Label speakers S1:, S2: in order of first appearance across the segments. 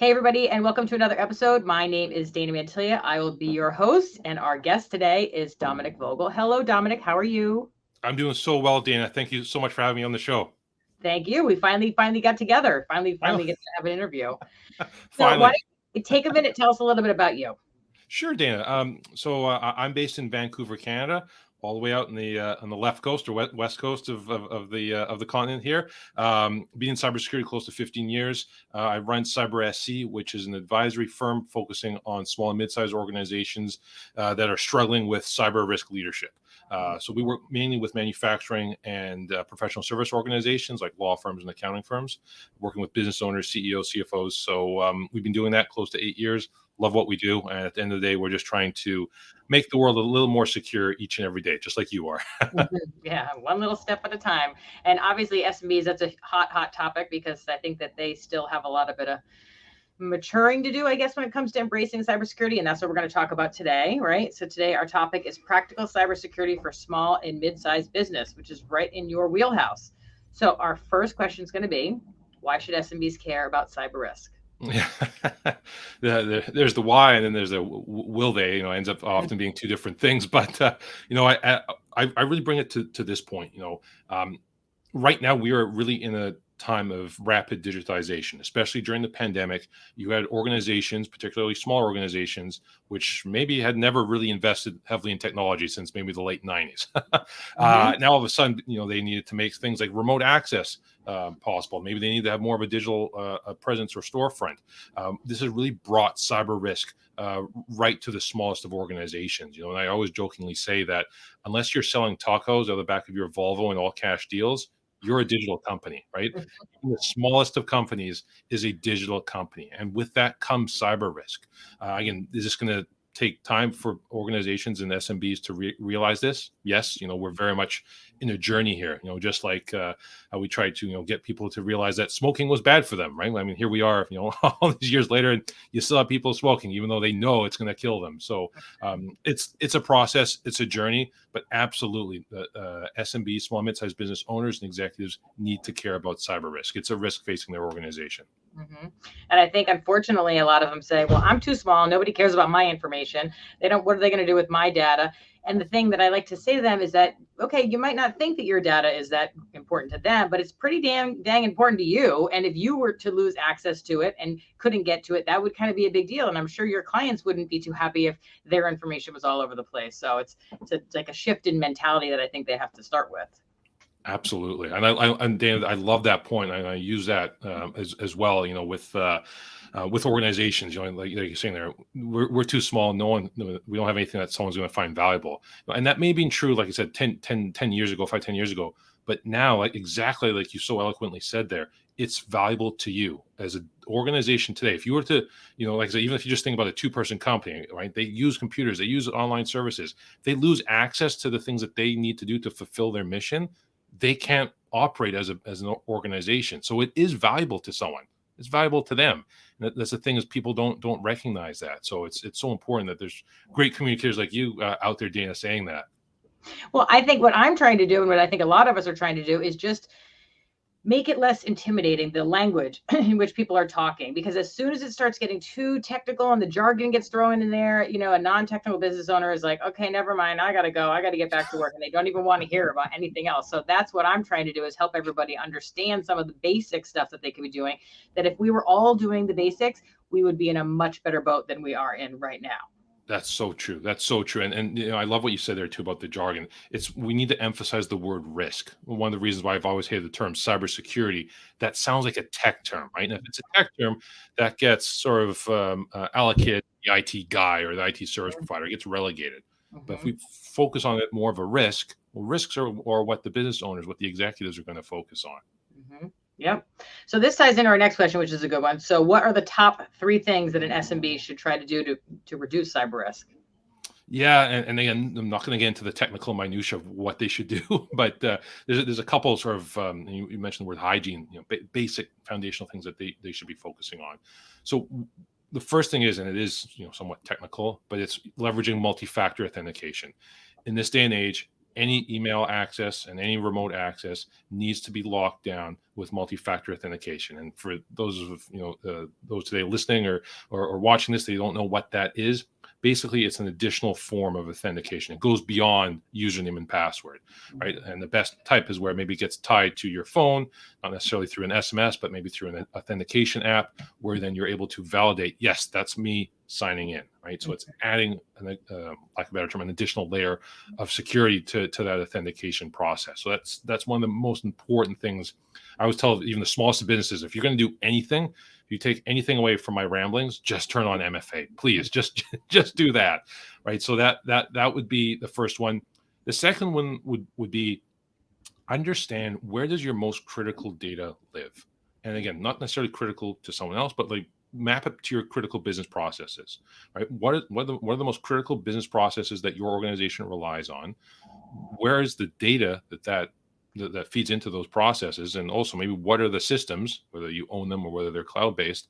S1: Hey, everybody, and welcome to another episode. My name is Dana Mantilia. I will be your host, and our guest today is Dominic Vogel. Hello, Dominic. How are you?
S2: I'm doing so well, Dana. Thank you so much for having me on the show.
S1: Thank you. We finally got together.
S2: I
S1: Finally get to have an interview. So, why
S2: finally.
S1: don't you take a minute? Tell us a little bit about you.
S2: Sure, Dana. I'm based in Vancouver, Canada, all the way out on the left coast or west coast of the continent here. Been in cybersecurity close to 15 years. I run Cyber SC, which is an advisory firm focusing on small and mid-sized organizations that are struggling with cyber risk leadership. So we work mainly with manufacturing and professional service organizations like law firms and accounting firms, working with business owners, CEOs, CFOs. So we've been doing that close to 8 years. Love what we do. And at the end of the day, we're just trying to make the world a little more secure each and every day, just like you are.
S1: Yeah, one little step at a time. And obviously, SMBs, that's a hot topic because I think that they still have a lot of bit of maturing to do, I guess, when it comes to embracing cybersecurity. And that's what we're going to talk about today, right? So today our topic is practical cybersecurity for small and mid-sized business, which is right in your wheelhouse. So our first question is going to be, why should SMBs care about cyber risk?
S2: Yeah. There's the why, and then there's the will they. Ends up often being two different things. But I really bring it to this point. Right now we are really in a time of rapid digitization, especially during the pandemic. You had organizations, particularly smaller organizations, which maybe had never really invested heavily in technology since maybe the late 90s. Now all of a sudden, they needed to make things like remote access possible. Maybe they need to have more of a digital presence or storefront. This has really brought cyber risk right to the smallest of organizations. And I always jokingly say that unless you're selling tacos out of the back of your Volvo in all cash deals, you're a digital company, right? Even the smallest of companies is a digital company. And with that comes cyber risk. Again, is this going to take time for organizations and SMBs to realize this? Yes, we're very much in a journey here, just like how we try to, get people to realize that smoking was bad for them, right? I mean, here we are, all these years later, and you still have people smoking, even though they know it's going to kill them. So it's a process, it's a journey, but absolutely, SMB, small and mid-sized business owners and executives need to care about cyber risk. It's a risk facing their organization.
S1: Mm-hmm. And I think, unfortunately, a lot of them say, well, I'm too small. Nobody cares about my information. What are they going to do with my data? And the thing that I like to say to them is that, okay, you might not think that your data is that important to them, but it's pretty dang important to you. And if you were to lose access to it and couldn't get to it, that would kind of be a big deal. And I'm sure your clients wouldn't be too happy if their information was all over the place. So it's like a shift in mentality that I think they have to start with.
S2: Absolutely, and Dan, I love that point. I use that as well. With organizations, like you're saying there, we're too small. We don't have anything that someone's going to find valuable, and that may be true. Like I said, 10 years ago, 5-10 years ago, but now, like exactly like you so eloquently said there, it's valuable to you as an organization today. If you were to, like I said, even if you just think about a 2-person company, right? They use computers, they use online services. They lose access to the things that they need to do to fulfill their mission. They can't operate as an organization. So it is valuable to someone. It's valuable to them. And that's the thing, is people don't recognize that. So it's so important that there's great communicators like you out there, Dana, saying that.
S1: Well, I think what I'm trying to do, and what I think a lot of us are trying to do, is just make it less intimidating, the language in which people are talking, because as soon as it starts getting too technical and the jargon gets thrown in there, a non-technical business owner is like, okay, never mind, I got to go, I got to get back to work, and they don't even want to hear about anything else. So that's what I'm trying to do, is help everybody understand some of the basic stuff that they could be doing, that if we were all doing the basics, we would be in a much better boat than we are in right now.
S2: That's so true. That's so true. And I love what you said there too about the jargon. We need to emphasize the word risk. One of the reasons why I've always hated the term cybersecurity, that sounds like a tech term, right? And if it's a tech term, that gets sort of allocated to the IT guy or the IT service provider, it gets relegated. But if we focus on it more of a risk, well, risks are what the business owners, what the executives are going to focus on.
S1: Mm-hmm. Yep. So this ties into our next question, which is a good one. So what are the top 3 things that an SMB should try to do to reduce cyber risk?
S2: Yeah, and again, I'm not going to get into the technical minutia of what they should do, but there's a couple sort of you mentioned the word hygiene, basic foundational things that they should be focusing on. So the first thing is, and it is somewhat technical, but it's leveraging multi-factor authentication. In this day and age, any email access and any remote access needs to be locked down with multi-factor authentication. And for those of those today listening or watching this, they don't know what that is. Basically, it's an additional form of authentication. It goes beyond username and password, right? And the best type is where maybe it gets tied to your phone, not necessarily through an SMS, but maybe through an authentication app, where then you're able to validate, yes, that's me signing in, right? So it's adding, like a better term, an additional layer of security to that authentication process. So that's one of the most important things. I always tell even the smallest of businesses, if you're going to do anything, if you take anything away from my ramblings, just turn on MFA, please. Just do that, right? So that would be the first one. The second one would be understand, where does your most critical data live? And again, not necessarily critical to someone else, but like map it to your critical business processes, right? What are the most critical business processes that your organization relies on? Where is the data that feeds into those processes? And also maybe what are the systems, whether you own them or whether they're cloud-based,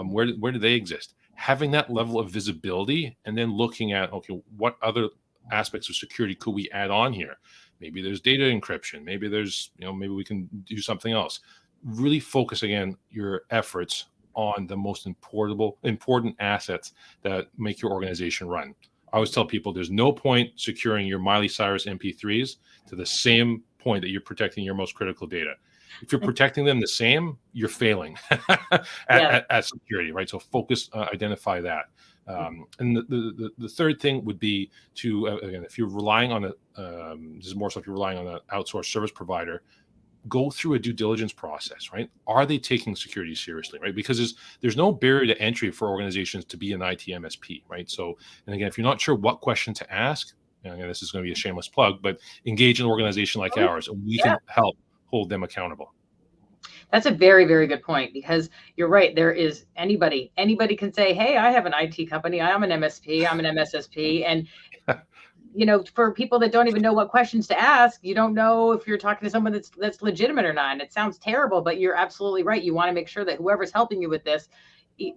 S2: where do they exist? Having that level of visibility, and then looking at, okay, what other aspects of security could we add on here? Maybe there's data encryption. Maybe there's, maybe we can do something else. Really focus again your efforts on the most important assets that make your organization run. I always tell people there's no point securing your Miley Cyrus MP3s to the same point that you're protecting your most critical data. If you're protecting them the same, you're failing at security, right? So focus, identify that. And the third thing would be to, again, if you're relying on this is more so if you're relying on an outsourced service provider, go through a due diligence process, right? Are they taking security seriously, right? Because there's no barrier to entry for organizations to be an IT MSP, right? So, and again, if you're not sure what question to ask, and again, this is going to be a shameless plug, but engage an organization like ours, and we can help hold them accountable.
S1: That's a very, very good point, because you're right. There is anybody can say, hey, I have an IT company. I'm an MSP. I'm an MSSP. And for people that don't even know what questions to ask, you don't know if you're talking to someone that's legitimate or not. And it sounds terrible, but you're absolutely right. You want to make sure that whoever's helping you with this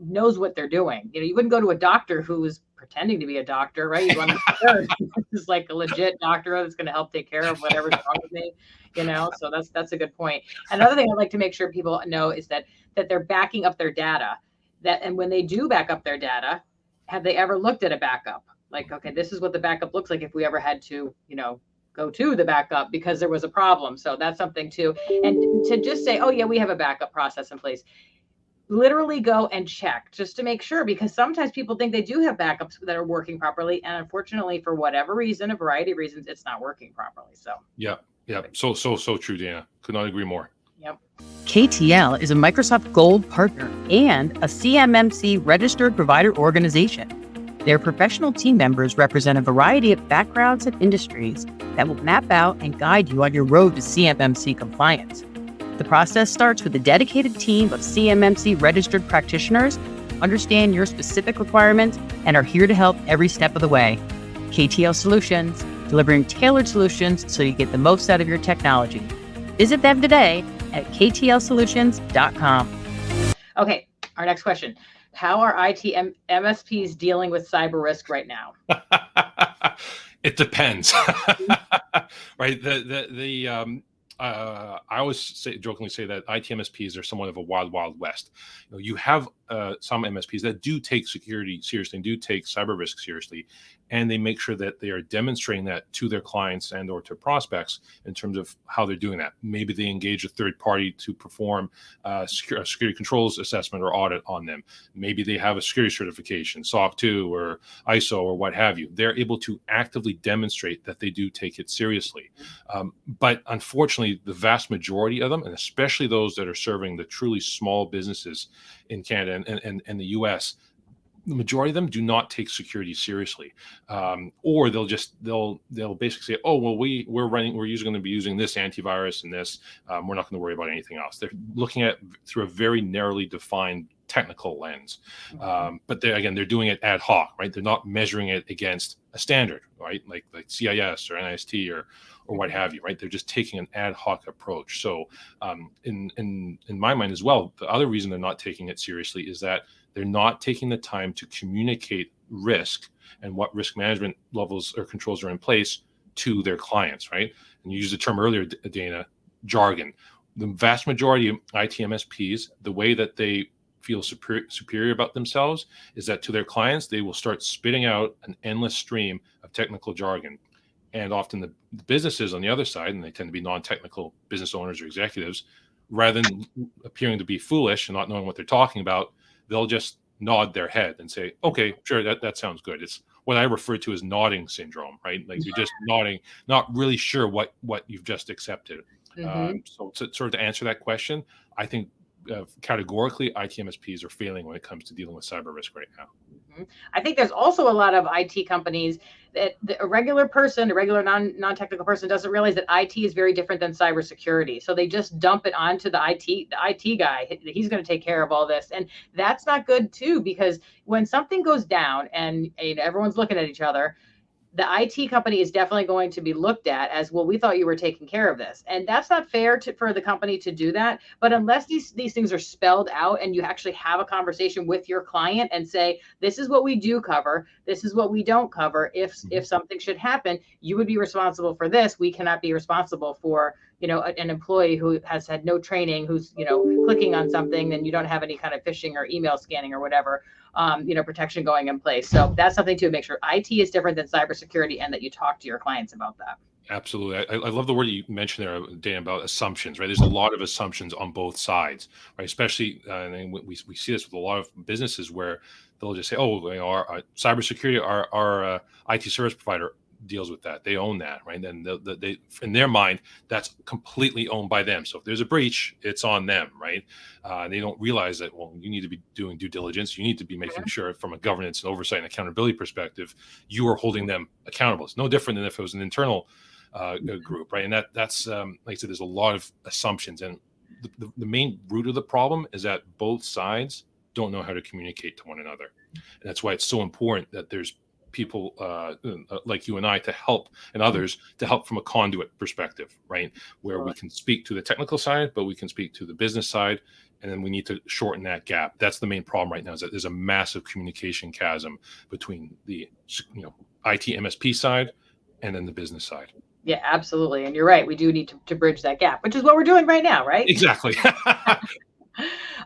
S1: knows what they're doing. You wouldn't go to a doctor who's pretending to be a doctor, right? You want to make sure this is like a legit doctor that's going to help take care of whatever's wrong with me. So that's a good point. Another thing I'd like to make sure people know is that they're backing up their data. And when they do back up their data, have they ever looked at a backup? Like, okay, this is what the backup looks like if we ever had to, go to the backup because there was a problem. So that's something too. And to just say, oh yeah, we have a backup process in place. Literally go and check just to make sure, because sometimes people think they do have backups that are working properly, and unfortunately, for whatever reason, a variety of reasons, it's not working properly. So
S2: yeah, so true, Dana. Could not agree more.
S1: Yep.
S3: KTL is a Microsoft Gold partner and a CMMC registered provider organization. Their professional team members represent a variety of backgrounds and industries that will map out and guide you on your road to CMMC compliance. The process starts with a dedicated team of CMMC registered practitioners who understand your specific requirements and are here to help every step of the way. KTL Solutions, delivering tailored solutions so you get the most out of your technology. Visit them today at ktlsolutions.com.
S1: Okay, our next question. How are IT MSPs dealing with cyber risk right now?
S2: It depends, right? I always jokingly say that IT MSPs are somewhat of a wild, wild west. You have some MSPs that do take security seriously and do take cyber risk seriously, and they make sure that they are demonstrating that to their clients and or to prospects in terms of how they're doing that. Maybe they engage a third party to perform a security controls assessment or audit on them. Maybe they have a security certification, SOC 2 or ISO or what have you. They're able to actively demonstrate that they do take it seriously. But unfortunately, the vast majority of them, and especially those that are serving the truly small businesses in Canada and the US, the majority of them do not take security seriously, or they'll basically say, "Oh, well, we're going to be using this antivirus and this. We're not going to worry about anything else." They're looking at through a very narrowly defined technical lens, but they're doing it ad hoc, right? They're not measuring it against a standard, right? Like CIS or NIST or what have you, right? They're just taking an ad hoc approach. So, in my mind as well, the other reason they're not taking it seriously is that they're not taking the time to communicate risk and what risk management levels or controls are in place to their clients, right? And you used the term earlier, Dana, jargon. The vast majority of IT MSPs, the way that they feel superior about themselves is that to their clients, they will start spitting out an endless stream of technical jargon. And often the businesses on the other side, and they tend to be non-technical business owners or executives, rather than appearing to be foolish and not knowing what they're talking about, they'll just nod their head and say, okay, sure, that sounds good. It's what I refer to as nodding syndrome, right? Like you're just nodding, not really sure what you've just accepted. So sort of to answer that question, I think categorically IT MSPs are failing when it comes to dealing with cyber risk right now.
S1: I think there's also a lot of IT companies that a regular person, a regular non-technical person doesn't realize that IT is very different than cybersecurity. So they just dump it onto the IT guy. He's going to take care of all this. And that's not good too, because when something goes down and everyone's looking at each other, the IT company is definitely going to be looked at as, well, we thought you were taking care of this. And that's not fair for the company to do that. But unless these things are spelled out and you actually have a conversation with your client and say, this is what we do cover, this is what we don't cover. If something should happen, you would be responsible for this. We cannot be responsible for, an employee who has had no training, who's, clicking on something and you don't have any kind of phishing or email scanning or whatever. Protection going in place. So that's something to make sure IT is different than cybersecurity and that you talk to your clients about that.
S2: Absolutely. I love the word you mentioned there, Dan, about assumptions, right? There's a lot of assumptions on both sides, right? Especially, and we see this with a lot of businesses where they'll just say, oh, our cybersecurity, our IT service provider deals with that. They own that, right? And they in their mind, that's completely owned by them. So if there's a breach, it's on them, right? They don't realize that, well, you need to be doing due diligence. You need to be making sure from a governance and oversight and accountability perspective, you are holding them accountable. It's no different than if it was an internal group, right? And that's like I said, there's a lot of assumptions. And the main root of the problem is that both sides don't know how to communicate to one another. And that's why it's so important that there's people like you and I to help, and others to help from a conduit perspective, right? Where we can speak to the technical side, but we can speak to the business side, and then we need to shorten that gap. That's the main problem right now, is that there's a massive communication chasm between the IT MSP side and then the business side.
S1: Yeah, absolutely. And you're right. We do need to bridge that gap, which is what we're doing right now, right?
S2: Exactly.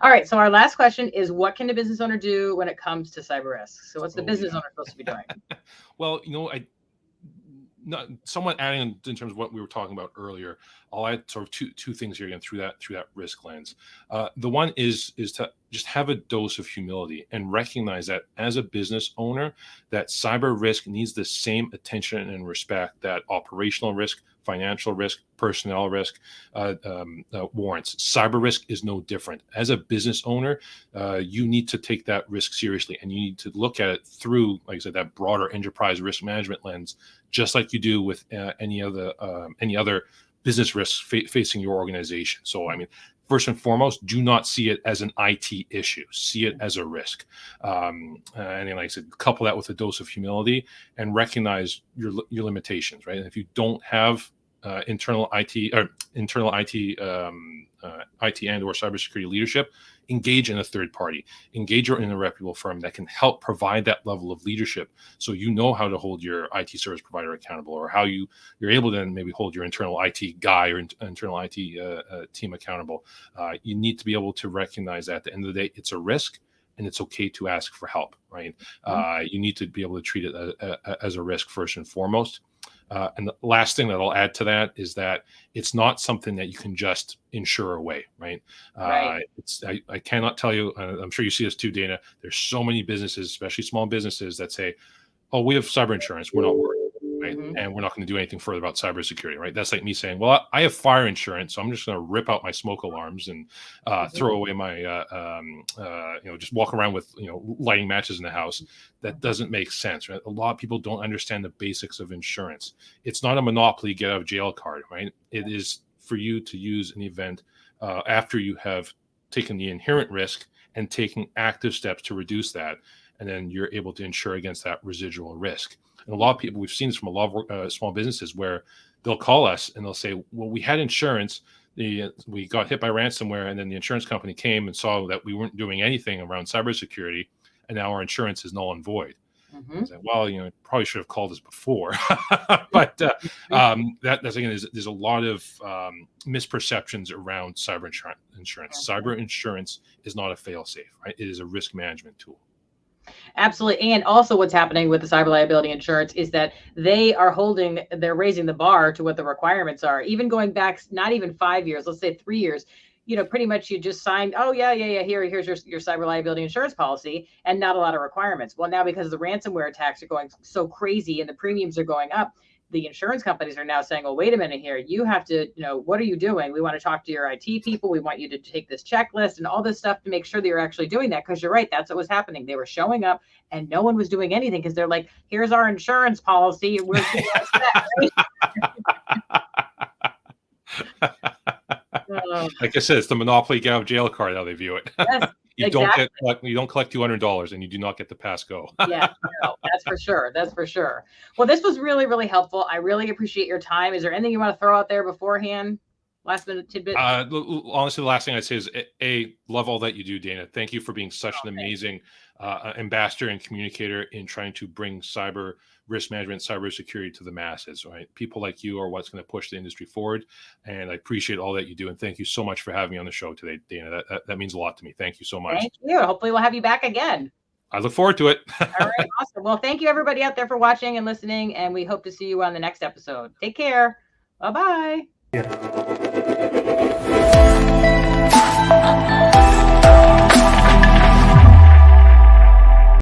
S1: All right. So our last question is, what can a business owner do when it comes to cyber risks? So what's the business owner supposed to be doing?
S2: Well, not somewhat adding in terms of what we were talking about earlier, I'll add sort of two things here again through that risk lens. The one is to just have a dose of humility and recognize that as a business owner, that cyber risk needs the same attention and respect that operational risk, financial risk, personnel risk warrants. Cyber risk is no different. As a business owner, you need to take that risk seriously, and you need to look at it through, like I said, that broader enterprise risk management lens, just like you do with any other business risks facing your organization. So, I mean, first and foremost, do not see it as an IT issue. See it as a risk. And then, like I said, couple that with a dose of humility and recognize your limitations, right? And if you don't have internal IT and or cybersecurity leadership, engage in a third party, engage in a reputable firm that can help provide that level of leadership, so you know how to hold your IT service provider accountable, or how you're able to then maybe hold your internal IT guy or internal IT team accountable. You need to be able to recognize that at the end of the day, it's a risk, and it's okay to ask for help, right? You need to be able to treat it as a risk first and foremost. And the last thing that I'll add to that is that it's not something that you can just insure away, right?
S1: Right.
S2: I cannot tell you, I'm sure you see this too, Dana, there's so many businesses, especially small businesses, that say, oh, we have cyber insurance, we're not worried, right? And we're not going to do anything further about cybersecurity, right? That's like me saying, well, I have fire insurance, so I'm just going to rip out my smoke alarms and throw away my, just walk around with, lighting matches in the house. That doesn't make sense, right? A lot of people don't understand the basics of insurance. It's not a monopoly get out of jail card, right? It is for you to use in the event after you have taken the inherent risk and taking active steps to reduce that. And then you're able to insure against that residual risk. And a lot of people, we've seen this from a lot of small businesses, where they'll call us and they'll say, well, we had insurance. We got hit by ransomware, and then the insurance company came and saw that we weren't doing anything around cybersecurity, and now our insurance is null and void.
S1: Mhm.
S2: I was like, well, probably should have called us before. But that's again, there's a lot of misperceptions around cyber insurance. Cyber insurance is not a fail-safe, right? It is a risk management tool.
S1: Absolutely. And also what's happening with the cyber liability insurance is that they're raising the bar to what the requirements are. Even going back, not even 5 years, let's say 3 years, pretty much you just signed, oh yeah, here's your cyber liability insurance policy, and not a lot of requirements. Well, now because the ransomware attacks are going so crazy and the premiums are going up, the insurance companies are now saying, well, wait a minute here. You have to, what are you doing? We want to talk to your IT people. We want you to take this checklist and all this stuff to make sure that you're actually doing that. Because you're right. That's what was happening. They were showing up and no one was doing anything because they're like, here's our insurance policy. And we're
S2: Like I said, it's the Monopoly get out of jail card, how they view it.
S1: Yes,
S2: You don't collect $200 and you do not get the pass go.
S1: Yeah, no, that's for sure. That's for sure. Well, this was really, really helpful. I really appreciate your time. Is there anything you want to throw out there beforehand? Last minute tidbit.
S2: Honestly, the last thing I'd say is, love all that you do, Dana. Thank you for being such an amazing ambassador and communicator in trying to bring cyber risk management, cybersecurity to the masses, right? People like you are what's going to push the industry forward. And I appreciate all that you do. And thank you so much for having me on the show today, Dana. That means a lot to me. Thank you so much.
S1: Thank you. Hopefully we'll have you back again.
S2: I look forward to it.
S1: All right. Awesome. Well, thank you everybody out there for watching and listening. And we hope to see you on the next episode. Take care. Bye-bye.
S4: Yeah.